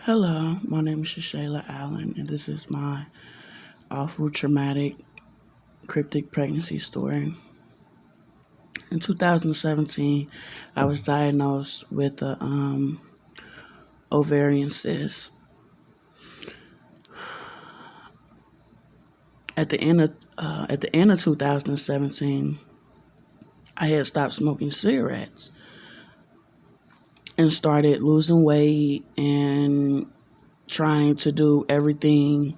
Hello, my name is Shayla Allen, and this is my awful, traumatic, cryptic pregnancy story. In 2017, I was diagnosed with a ovarian cyst. At the end of 2017, I had stopped smoking cigarettes and started losing weight and trying to do everything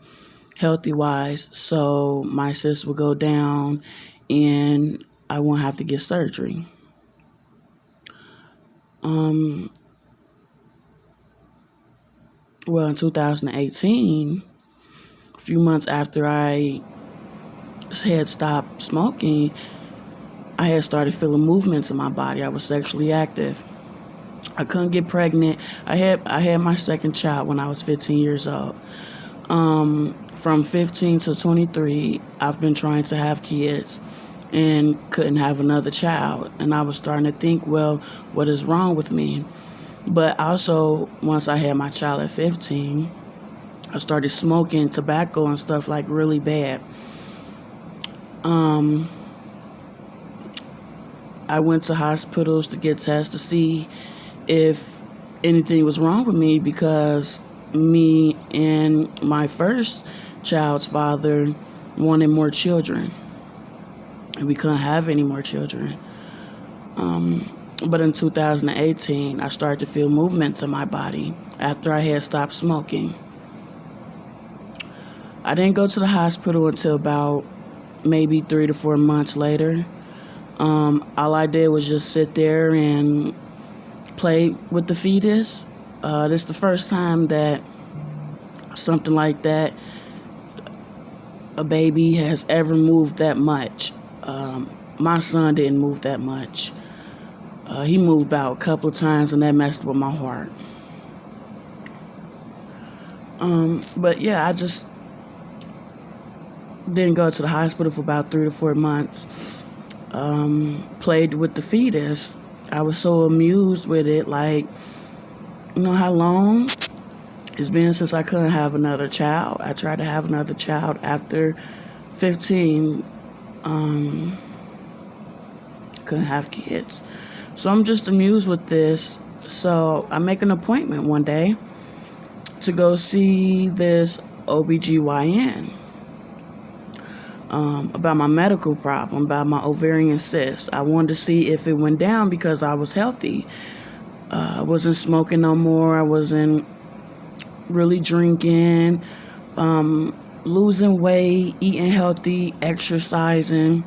healthy wise so my cyst would go down and I won't have to get surgery. Um, well, in 2018, a few months after I had stopped smoking, I had started feeling movements in my body. I was sexually active. I couldn't get pregnant. I had my second child when I was 15 years old. From 15 to 23, I've been trying to have kids and couldn't have another child. And I was starting to think, well, what is wrong with me? But also, once I had my child at 15, I started smoking tobacco and stuff like really bad. Um, I went to hospitals to get tests to see if anything was wrong with me because me and my first child's father wanted more children, and we couldn't have any more children. But in 2018, I started to feel movements in my body after I had stopped smoking. I didn't go to the hospital until about maybe 3 to 4 months later. All I did was just sit there and play with the fetus. This is the first time that something like that, a baby, has ever moved that much. My son didn't move that much. He moved about a couple of times, and that messed with my heart. But yeah, I just didn't go to the hospital for about 3 to 4 months. Played with the fetus. I was so amused with it. Like, you know how long it's been since I couldn't have another child. I tried to have another child after 15. Couldn't have kids. So I'm just amused with this. So I make an appointment one day to go see this OBGYN about my medical problem, about my ovarian cyst. I wanted to see if it went down because I was healthy. I wasn't smoking no more. I wasn't really drinking, losing weight, eating healthy, exercising,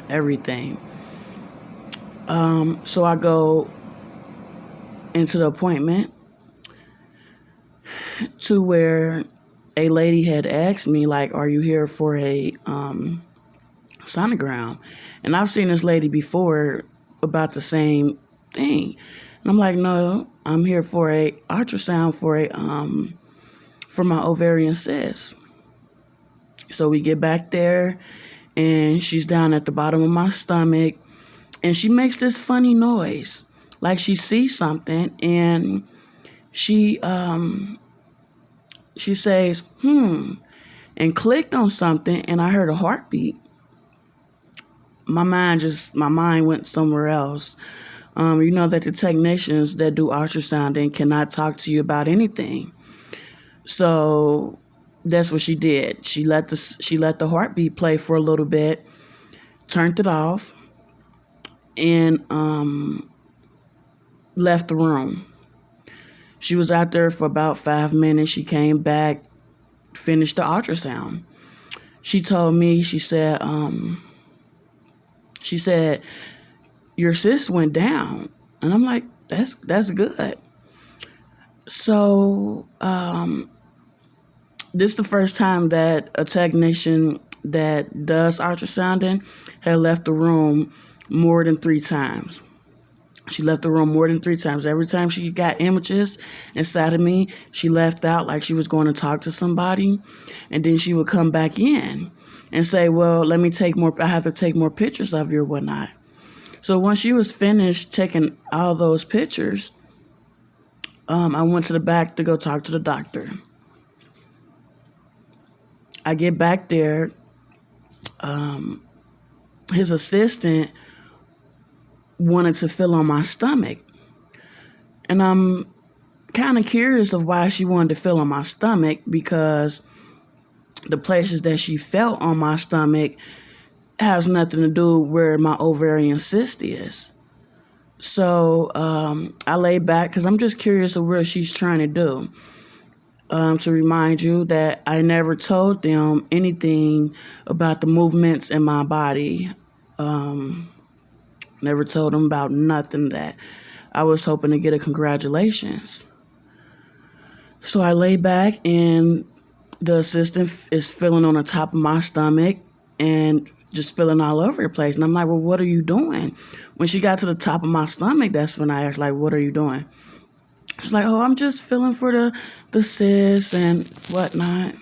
everything. So I go into the appointment to where a lady had asked me, like, are you here for a sonogram? And I've seen this lady before about the same thing. And I'm like, no, I'm here for a ultrasound for my ovarian cyst. So we get back there, and she's down at the bottom of my stomach, and she makes this funny noise, like she sees something, and she says, and clicked on something, and I heard a heartbeat. My mind went somewhere else. You know that the technicians that do ultrasounding cannot talk to you about anything. So that's what she did. She let the heartbeat play for a little bit, turned it off, and left the room. She was out there for about 5 minutes. She came back, finished the ultrasound. She told me, she said, your cyst went down. And I'm like, that's good. So this is the first time that a technician that does ultrasounding had left the room more than 3 times. She left the room more than 3 times. Every time she got images inside of me, she left out like she was going to talk to somebody. And then she would come back in and say, well, I have to take more pictures of you or whatnot. So once she was finished taking all those pictures, I went to the back to go talk to the doctor. I get back there. His assistant wanted to feel on my stomach. And I'm kind of curious of why she wanted to feel on my stomach, because the places that she felt on my stomach has nothing to do where my ovarian cyst is. So I lay back because I'm just curious of what she's trying to do. To remind you that I never told them anything about the movements in my body. Never told them about nothing that. I was hoping to get a congratulations. So I lay back and the assistant is feeling on the top of my stomach and just feeling all over the place. And I'm like, well, what are you doing? When she got to the top of my stomach, that's when I asked, like, what are you doing? She's like, oh, I'm just feeling for the cyst and whatnot.